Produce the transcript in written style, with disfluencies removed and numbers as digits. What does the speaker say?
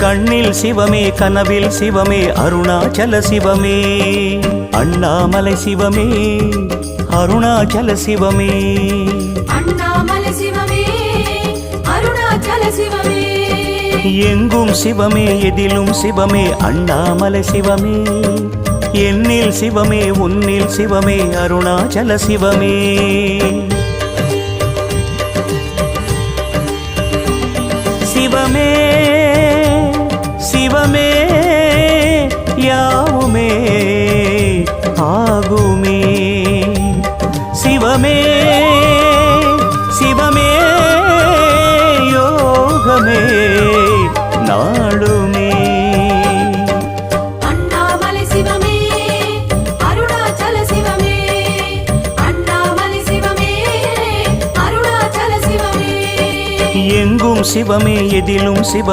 கண்ணில் சிவமே கனவில் சிவமே அருணாச்சல சிவமே அண்ணாமலை சிவமே அருணாச்சல சிவமே அண்ணாமலை சிவமே அருணாச்சல சிவமே எங்கும் சிவமே எதிலும் சிவமே அண்ணாமலை சிவமே என்னில் சிவமே உன்னில் சிவமே அருணாச்சல சிவமே சிவமே சிவமே யாவுமே ஆகுமே சிவமே சிவமே யோகமே நாளுமே அண்ணாமலை சிவமே அருணாச்சல சிவமே அண்ணாமலை சிவமே அருணாச்சல சிவமே எங்கும் சிவமே எதிலும் சிவ